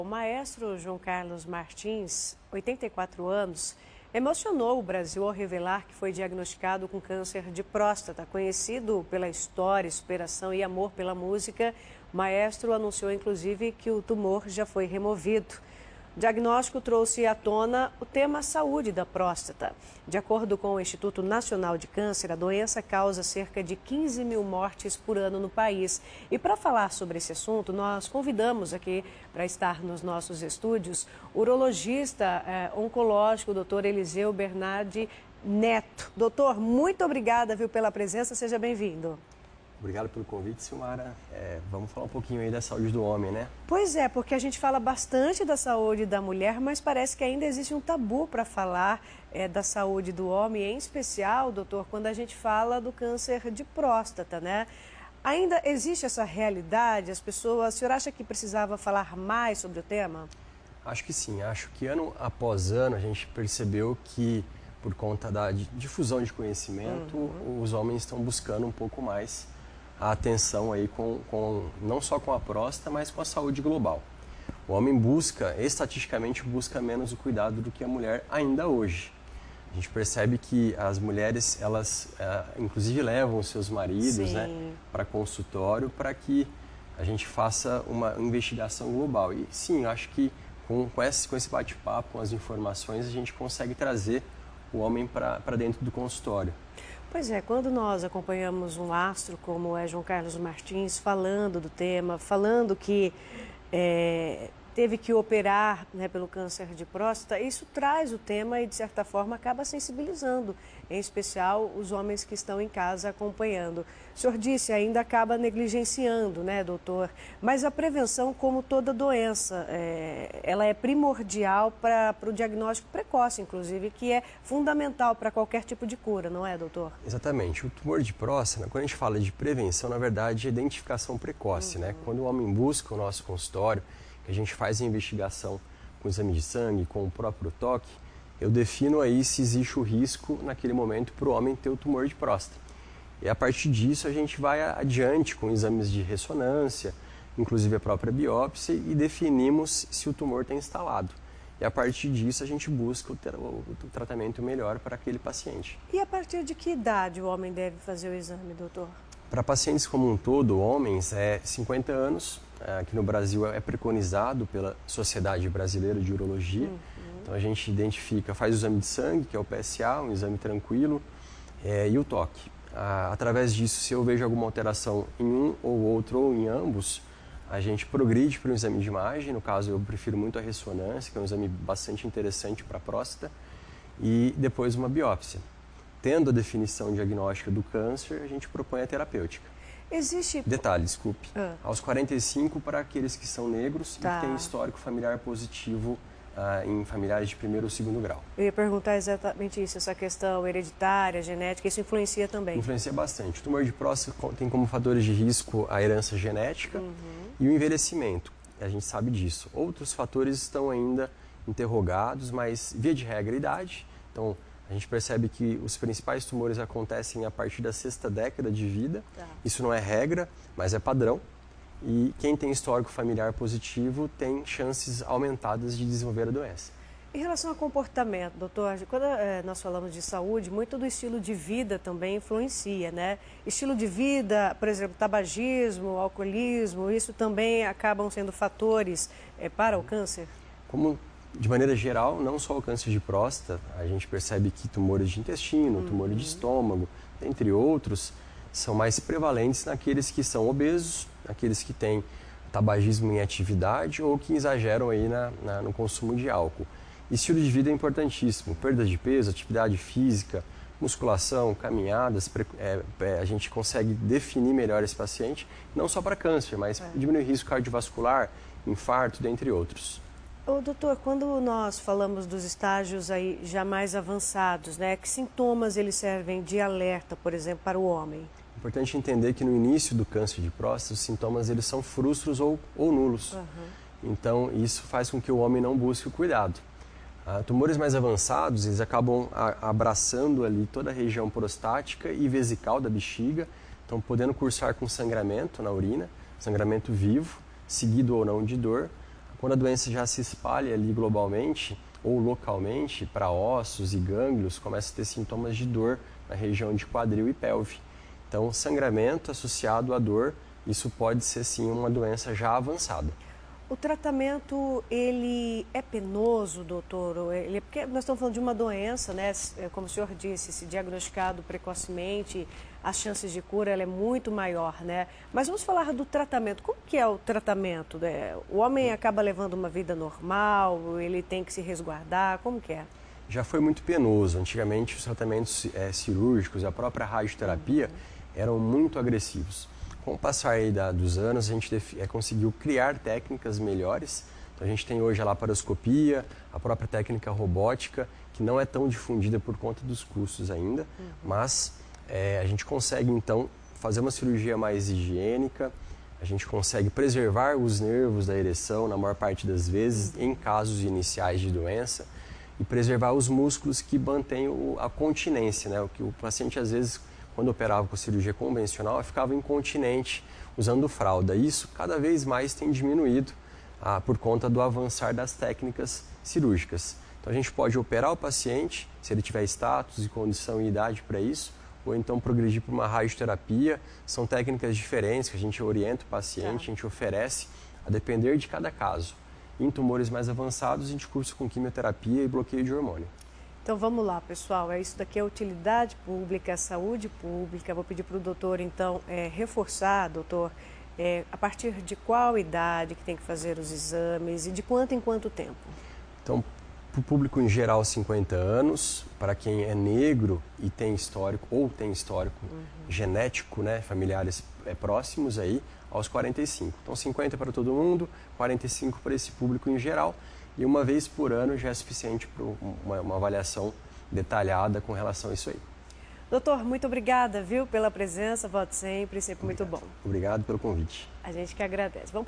O maestro João Carlos Martins, 84 anos, emocionou o Brasil ao revelar que foi diagnosticado com câncer de próstata. Conhecido pela história, superação e amor pela música, o maestro anunciou inclusive que o tumor já foi removido. O diagnóstico trouxe à tona o tema saúde da próstata. De acordo com o Instituto Nacional de Câncer, a doença causa cerca de 15 mil mortes por ano no país. E para falar sobre esse assunto, nós convidamos aqui para estar nos nossos estúdios o urologista oncológico, o doutor Eliseu Bernardi Neto. Doutor, muito obrigada, pela presença, seja bem-vindo. Obrigado pelo convite, Silmara. Vamos falar um pouquinho aí da saúde do homem, né? Pois é, porque a gente fala bastante da saúde da mulher, mas parece que ainda existe um tabu para falar da saúde do homem, em especial, doutor, quando a gente fala do câncer de próstata, né? Ainda existe essa realidade? As pessoas, o senhor acha que precisava falar mais sobre o tema? Acho que sim. Acho que ano após ano a gente percebeu que, por conta da difusão de conhecimento, os homens estão buscando um pouco mais a atenção aí não só com a próstata, mas com a saúde global. O homem estatisticamente busca menos o cuidado do que a mulher ainda hoje. A gente percebe que as mulheres, elas inclusive levam os seus maridos, né, para consultório para que a gente faça uma investigação global. E sim, acho que com esse bate-papo, com as informações, a gente consegue trazer o homem para dentro do consultório. Pois é, quando nós acompanhamos um astro como é João Carlos Martins falando do tema, falando que teve que operar, né, pelo câncer de próstata, isso traz o tema e, de certa forma, acaba sensibilizando, em especial os homens que estão em casa acompanhando. O senhor disse, ainda acaba negligenciando, né, doutor? Mas a prevenção, como toda doença, ela é primordial para o diagnóstico precoce, inclusive, que é fundamental para qualquer tipo de cura, não é, doutor? Exatamente. O tumor de próstata, quando a gente fala de prevenção, na verdade, é identificação precoce, né? Quando o homem busca o nosso consultório, que a gente faz a investigação com exame de sangue, com o próprio toque, eu defino aí se existe o risco naquele momento para o homem ter o tumor de próstata. E a partir disso a gente vai adiante com exames de ressonância, inclusive a própria biópsia, e definimos se o tumor está instalado. E a partir disso a gente busca o tratamento melhor para aquele paciente. E a partir de que idade o homem deve fazer o exame, doutor? Para pacientes como um todo, homens, 50 anos. Aqui no Brasil é preconizado pela Sociedade Brasileira de Urologia. Então a gente identifica, faz o exame de sangue, que é o PSA, um exame tranquilo, e o toque. Através disso, se eu vejo alguma alteração em um ou outro ou em ambos, a gente progride para um exame de imagem. No caso, eu prefiro muito a ressonância, que é um exame bastante interessante para a próstata, e depois uma biópsia. Tendo a definição diagnóstica do câncer, a gente propõe a terapêutica. Existe... Detalhe, desculpe. Aos 45 para aqueles que são negros e que têm histórico familiar positivo em familiares de primeiro ou segundo grau. Eu ia perguntar exatamente isso, essa questão hereditária, genética, isso influencia também? Influencia bastante. O tumor de próstata tem como fatores de risco a herança genética e o envelhecimento. A gente sabe disso. Outros fatores estão ainda interrogados, mas via de regra a idade. Então, a gente percebe que os principais tumores acontecem a partir da 6ª década de vida. Isso não é regra, mas é padrão. E quem tem histórico familiar positivo tem chances aumentadas de desenvolver a doença. Em relação ao comportamento, doutor, quando nós falamos de saúde, muito do estilo de vida também influencia, né? Estilo de vida, por exemplo, tabagismo, alcoolismo, isso também acabam sendo fatores para o câncer? De maneira geral, não só o câncer de próstata, a gente percebe que tumores de intestino, tumores de estômago, entre outros, são mais prevalentes naqueles que são obesos, naqueles que têm tabagismo em atividade ou que exageram aí no consumo de álcool. Estilo de vida é importantíssimo, perda de peso, atividade física, musculação, caminhadas, a gente consegue definir melhor esse paciente, não só para câncer, mas diminuir o risco cardiovascular, infarto, dentre outros. Doutor, quando nós falamos dos estágios aí já mais avançados, né, que sintomas eles servem de alerta, por exemplo, para o homem? É importante entender que no início do câncer de próstata, os sintomas eles são frustros ou nulos. Então, isso faz com que o homem não busque o cuidado. Tumores mais avançados, eles acabam abraçando ali toda a região prostática e vesical da bexiga, então podendo cursar com sangramento na urina, sangramento vivo, seguido ou não de dor, Quando a doença já se espalha ali globalmente ou localmente para ossos e gânglios, começa a ter sintomas de dor na região de quadril e pelve. Então, sangramento associado à dor, isso pode ser sim uma doença já avançada. O tratamento, ele é penoso, doutor? Porque nós estamos falando de uma doença, né? Como o senhor disse, se diagnosticado precocemente, as chances de cura ela é muito maior, né? Mas vamos falar do tratamento. Como que é o tratamento? O homem acaba levando uma vida normal, ele tem que se resguardar, como que é? Já foi muito penoso. Antigamente, os tratamentos cirúrgicos, a própria radioterapia, eram muito agressivos. Com o passar aí dos anos, a gente conseguiu criar técnicas melhores. Então, a gente tem hoje a laparoscopia, a própria técnica robótica, que não é tão difundida por conta dos custos ainda, mas a gente consegue, então, fazer uma cirurgia mais higiênica, a gente consegue preservar os nervos da ereção, na maior parte das vezes, em casos iniciais de doença, e preservar os músculos que mantêm a continência, né? O que o paciente, às vezes, quando operava com cirurgia convencional, ficava incontinente usando fralda. Isso cada vez mais tem diminuído por conta do avançar das técnicas cirúrgicas. Então a gente pode operar o paciente, se ele tiver status e condição e idade para isso, ou então progredir para uma radioterapia. São técnicas diferentes que a gente orienta o paciente, a gente oferece, a depender de cada caso. Em tumores mais avançados, a gente cursa com quimioterapia e bloqueio de hormônio. Então vamos lá, pessoal, isso daqui é utilidade pública, saúde pública. Vou pedir para o doutor, então, reforçar, doutor, a partir de qual idade que tem que fazer os exames e de quanto em quanto tempo? Então, para o público em geral, 50 anos, para quem é negro e tem histórico, ou tem histórico genético, né, familiares próximos aí, aos 45. Então, 50 para todo mundo, 45 para esse público em geral. E uma vez por ano já é suficiente para uma avaliação detalhada com relação a isso aí. Doutor, muito obrigada, viu, pela presença, volte sempre muito bom. Obrigado pelo convite. A gente que agradece. Vamos